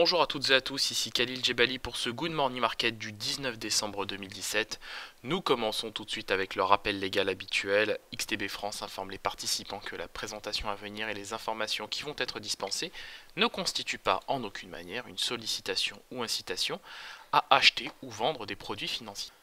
Bonjour à toutes et à tous, ici Khalil Djebali pour ce Good Morning Market du 19 décembre 2017. Nous commençons tout de suite avec le rappel légal habituel. XTB France informe les participants que la présentation à venir et les informations qui vont être dispensées ne constituent pas en aucune manière une sollicitation ou incitation à acheter ou vendre des produits financiers.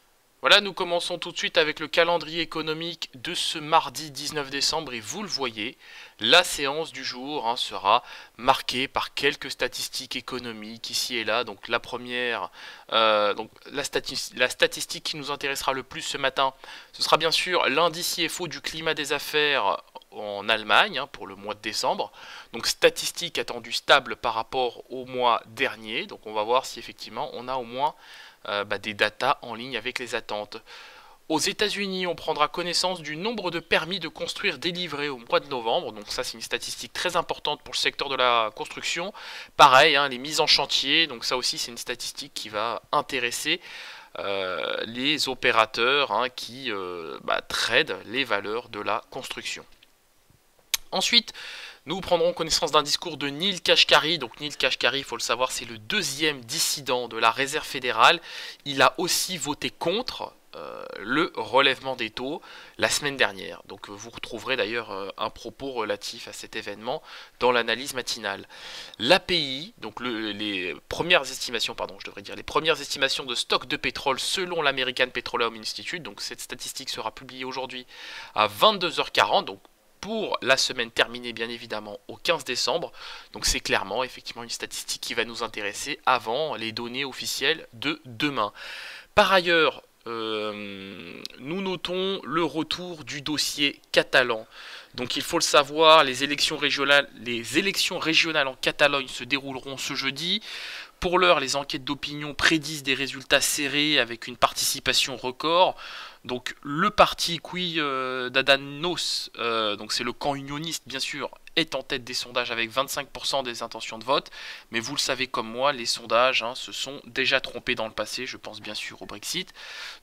Voilà, nous commençons tout de suite avec le calendrier économique de ce mardi 19 décembre et vous le voyez, la séance du jour sera marquée par quelques statistiques économiques ici et là. Donc la première, la statistique qui nous intéressera le plus ce matin, ce sera bien sûr l'indice IFO du climat des affaires en Allemagne pour le mois de décembre. Donc statistique attendue stable par rapport au mois dernier. Donc on va voir si effectivement on a au moins des datas en ligne avec les attentes. Aux États-Unis, on prendra connaissance du nombre de permis de construire délivrés au mois de novembre. Donc ça, c'est une statistique très importante pour le secteur de la construction. Pareil, les mises en chantier. Donc ça aussi, c'est une statistique qui va intéresser les opérateurs qui tradent les valeurs de la construction. Ensuite, nous prendrons connaissance d'un discours de Neel Kashkari. Donc Neel Kashkari, il faut le savoir, c'est le deuxième dissident de la Réserve fédérale. Il a aussi voté contre le relèvement des taux la semaine dernière. Donc vous retrouverez d'ailleurs un propos relatif à cet événement dans l'analyse matinale. L'API, donc les premières estimations de stock de pétrole selon l'American Petroleum Institute. Donc cette statistique sera publiée aujourd'hui à 22h40. Donc pour la semaine terminée bien évidemment au 15 décembre. Donc c'est clairement effectivement une statistique qui va nous intéresser avant les données officielles de demain. Par ailleurs, nous notons le retour du dossier catalan. Donc il faut le savoir, les élections régionales en Catalogne se dérouleront ce jeudi. Pour l'heure, les enquêtes d'opinion prédisent des résultats serrés avec une participation record. Donc le parti Ciudadanos, donc c'est le camp unioniste bien sûr, est en tête des sondages avec 25% des intentions de vote. Mais vous le savez comme moi, les sondages se sont déjà trompés dans le passé, je pense bien sûr au Brexit.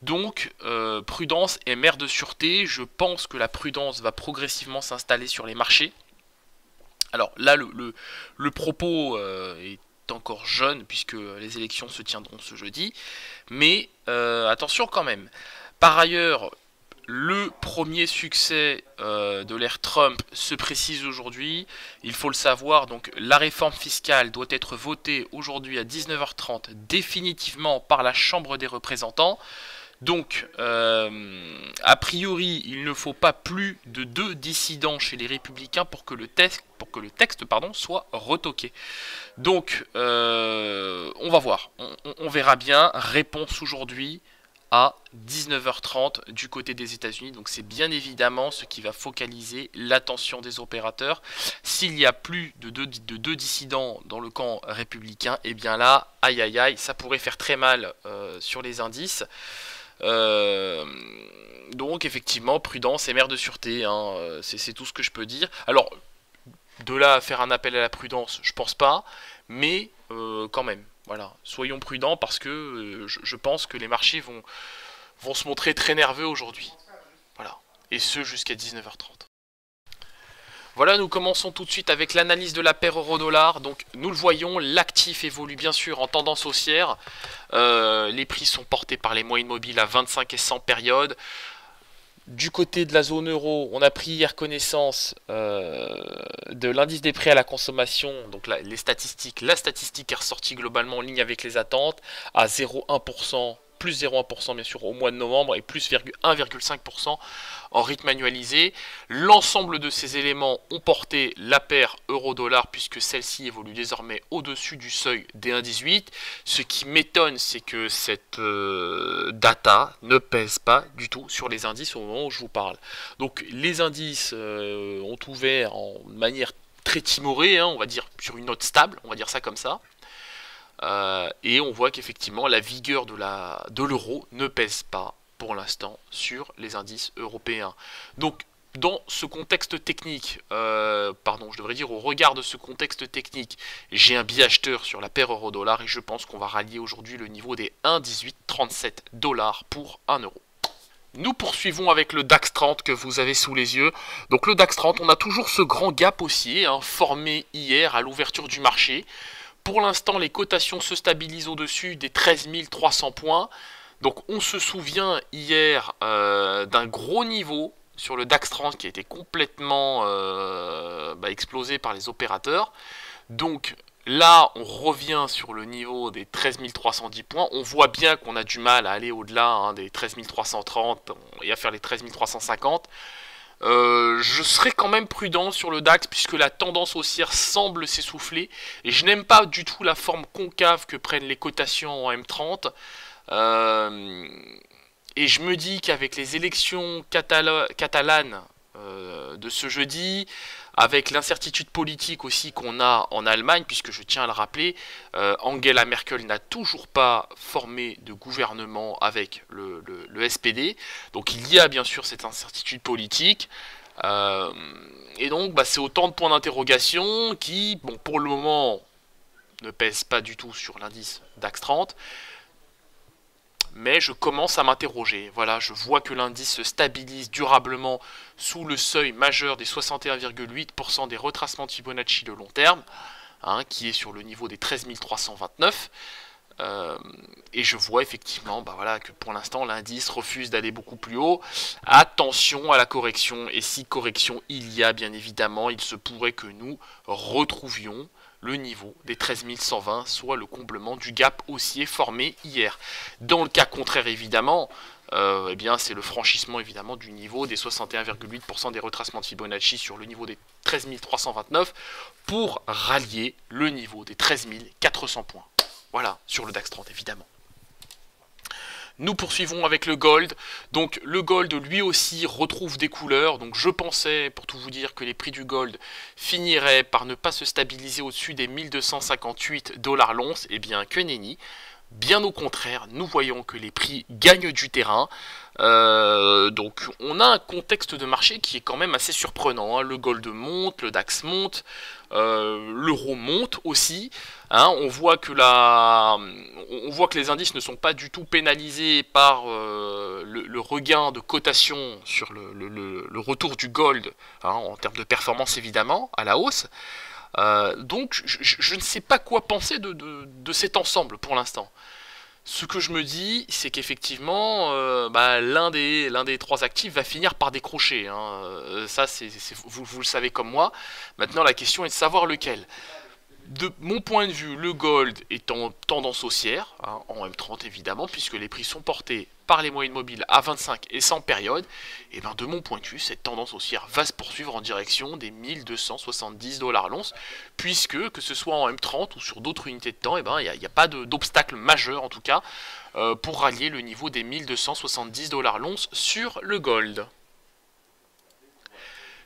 Donc prudence est mère de sûreté, je pense que la prudence va progressivement s'installer sur les marchés. Alors là, le propos est encore jeune puisque les élections se tiendront ce jeudi. Mais attention quand même. Par ailleurs, le premier succès de l'ère Trump se précise aujourd'hui. Il faut le savoir, donc la réforme fiscale doit être votée aujourd'hui à 19h30 définitivement par la Chambre des représentants. Donc, a priori, il ne faut pas plus de 2 dissidents chez les républicains pour que le texte soit retoqué. Donc, on va voir. On verra bien. Réponse aujourd'hui à 19h30 du côté des États-Unis. Donc c'est bien évidemment ce qui va focaliser l'attention des opérateurs. S'il y a plus de deux dissidents dans le camp républicain, et bien là, aïe aïe aïe, ça pourrait faire très mal sur les indices. Donc effectivement, prudence et mère de sûreté, c'est tout ce que je peux dire. Alors, de là à faire un appel à la prudence, je pense pas, mais quand même. Voilà, soyons prudents parce que je pense que les marchés vont se montrer très nerveux aujourd'hui. Voilà, et ce jusqu'à 19h30. Voilà, nous commençons tout de suite avec l'analyse de la paire euro-dollar. Donc nous le voyons, l'actif évolue bien sûr en tendance haussière. Les prix sont portés par les moyennes mobiles à 25 et 100 périodes. Du côté de la zone euro, on a pris hier connaissance de l'indice des prix à la consommation, donc la statistique est ressortie globalement en ligne avec les attentes, à 0,1%, plus 0,1% bien sûr au mois de novembre et plus 1,5% en rythme annualisé. L'ensemble de ces éléments ont porté la paire euro-dollar puisque celle-ci évolue désormais au-dessus du seuil des 1,18. Ce qui m'étonne, c'est que cette data ne pèse pas du tout sur les indices au moment où je vous parle. Donc les indices ont ouvert en manière très timorée, on va dire sur une note stable, on va dire ça comme ça. Et on voit qu'effectivement la vigueur de l'euro ne pèse pas pour l'instant sur les indices européens. Donc dans ce contexte technique, au regard de ce contexte technique, j'ai un biais acheteur sur la paire euro-dollar et je pense qu'on va rallier aujourd'hui le niveau des 1,1837 $ pour 1 euro. Nous poursuivons avec le DAX 30 que vous avez sous les yeux. Donc le DAX 30, on a toujours ce grand gap haussier formé hier à l'ouverture du marché. Pour l'instant, les cotations se stabilisent au-dessus des 13 300 points. Donc on se souvient hier d'un gros niveau sur le DAX 30 qui a été complètement explosé par les opérateurs. Donc là, on revient sur le niveau des 13 310 points. On voit bien qu'on a du mal à aller au-delà des 13 330 et à faire les 13 350. Je serai quand même prudent sur le DAX puisque la tendance haussière semble s'essouffler. Et je n'aime pas du tout la forme concave que prennent les cotations en M30. Et je me dis qu'avec les élections catalanes de ce jeudi, avec l'incertitude politique aussi qu'on a en Allemagne, puisque je tiens à le rappeler, Angela Merkel n'a toujours pas formé de gouvernement avec le SPD, donc il y a bien sûr cette incertitude politique, et donc c'est autant de points d'interrogation qui, bon, pour le moment, ne pèsent pas du tout sur l'indice DAX 30, mais je commence à m'interroger. Voilà, je vois que l'indice se stabilise durablement sous le seuil majeur des 61,8% des retracements de Fibonacci de long terme, qui est sur le niveau des 13 329. Et je vois effectivement que pour l'instant l'indice refuse d'aller beaucoup plus haut. Attention à la correction, et si correction il y a, bien évidemment, il se pourrait que nous retrouvions le niveau des 13 120, soit le comblement du gap haussier formé hier. Dans le cas contraire, évidemment, c'est le franchissement évidemment du niveau des 61,8% des retracements de Fibonacci sur le niveau des 13 329 pour rallier le niveau des 13 400 points. Voilà, sur le DAX 30 évidemment. Nous poursuivons avec le gold. Donc le gold lui aussi retrouve des couleurs. Donc je pensais, pour tout vous dire, que les prix du gold finiraient par ne pas se stabiliser au-dessus des 1258 $ l'once. Eh bien que nenni. Bien au contraire, nous voyons que les prix gagnent du terrain. Donc on a un contexte de marché qui est quand même assez surprenant. Le gold monte, le DAX monte, l'euro monte aussi. On voit que les indices ne sont pas du tout pénalisés par le regain de cotation sur le retour du gold, en termes de performance évidemment, à la hausse. Donc je ne sais pas quoi penser de cet ensemble pour l'instant. Ce que je me dis, c'est qu'effectivement, l'un des trois actifs va finir par décrocher. Ça, vous le savez comme moi. Maintenant, la question est de savoir lequel. De mon point de vue, le gold est en tendance haussière, en M30 évidemment, puisque les prix sont portés par les moyennes mobiles à 25 et 100 périodes. Et de mon point de vue, cette tendance haussière va se poursuivre en direction des 1270 $ l'once, puisque que ce soit en M30 ou sur d'autres unités de temps, il n'y a pas d'obstacle majeur en tout cas pour rallier le niveau des 1270 $ l'once sur le gold.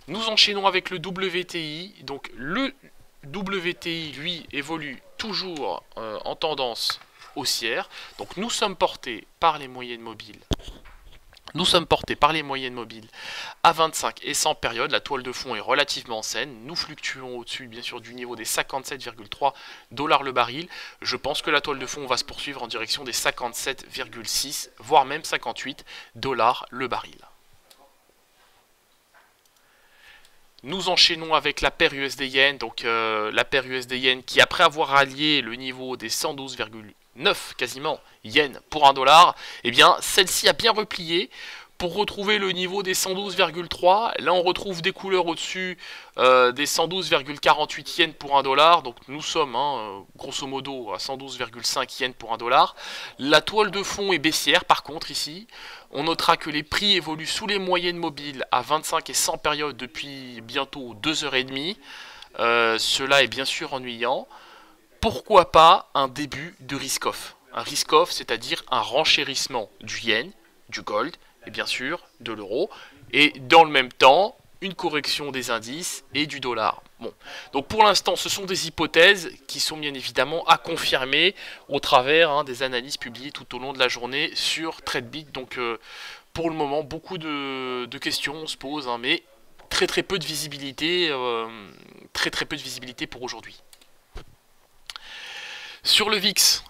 Nous enchaînons avec le WTI. Donc le WTI, lui, évolue toujours en tendance haussière. Donc nous sommes portés par les moyennes mobiles. Nous sommes portés par les moyennes mobiles à 25 et 100 périodes. La toile de fond est relativement saine. Nous fluctuons au-dessus, bien sûr, du niveau des 57,3 $ le baril. Je pense que la toile de fond va se poursuivre en direction des 57,6, voire même 58 $ le baril. Nous enchaînons avec la paire USD-Yen, donc la paire USD-Yen qui, après avoir rallié le niveau des 112,9 quasiment yens pour 1 $, eh bien celle-ci a bien replié pour retrouver le niveau des 112,3. Là on retrouve des couleurs au-dessus des 112,48 yens pour 1 $. Donc nous sommes grosso modo à 112,5 yens pour 1 $. La toile de fond est baissière par contre ici. On notera que les prix évoluent sous les moyennes mobiles à 25 et 100 périodes depuis bientôt 2h30. Cela est bien sûr ennuyant. Pourquoi pas un début de risk-off? Un risk-off, c'est-à-dire un renchérissement du yen, du gold et bien sûr de l'euro. Et dans le même temps, une correction des indices et du dollar. Bon, donc pour l'instant, ce sont des hypothèses qui sont bien évidemment à confirmer au travers des analyses publiées tout au long de la journée sur TradeBit. Donc pour le moment, beaucoup de questions se posent, mais très peu de visibilité, très peu de visibilité pour aujourd'hui. Sur le VIX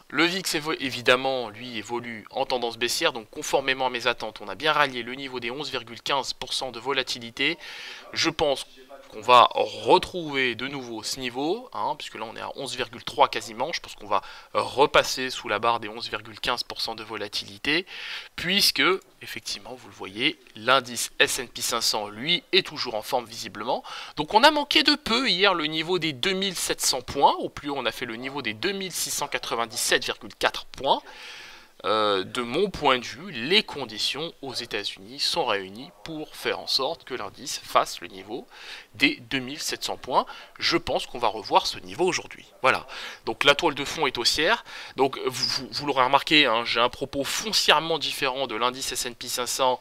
évidemment, lui évolue en tendance baissière, donc conformément à mes attentes, on a bien rallié le niveau des 11,15% de volatilité. Je pense on va retrouver de nouveau ce niveau, hein, puisque là on est à 11,3 quasiment. Je pense qu'on va repasser sous la barre des 11,15% de volatilité, puisque, effectivement, vous le voyez, l'indice S&P 500, lui, est toujours en forme visiblement. Donc on a manqué de peu hier le niveau des 2700 points. Au plus haut, on a fait le niveau des 2697,4 points. De mon point de vue, les conditions aux États-Unis sont réunies pour faire en sorte que l'indice fasse le niveau des 2700 points. Je pense qu'on va revoir ce niveau aujourd'hui. Voilà. Donc la toile de fond est haussière. Donc vous l'aurez remarqué, hein, j'ai un propos foncièrement différent de l'indice S&P 500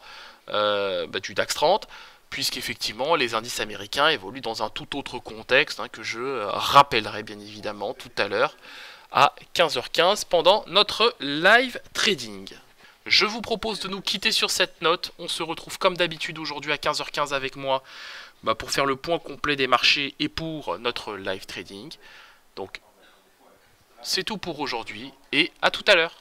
du DAX 30. Puisqu'effectivement, les indices américains évoluent dans un tout autre contexte, hein, que je rappellerai bien évidemment tout à l'heure à 15h15 pendant notre live trading. Je vous propose de nous quitter sur cette note. On se retrouve comme d'habitude aujourd'hui à 15h15 avec moi pour faire le point complet des marchés et pour notre live trading. Donc, c'est tout pour aujourd'hui et à tout à l'heure.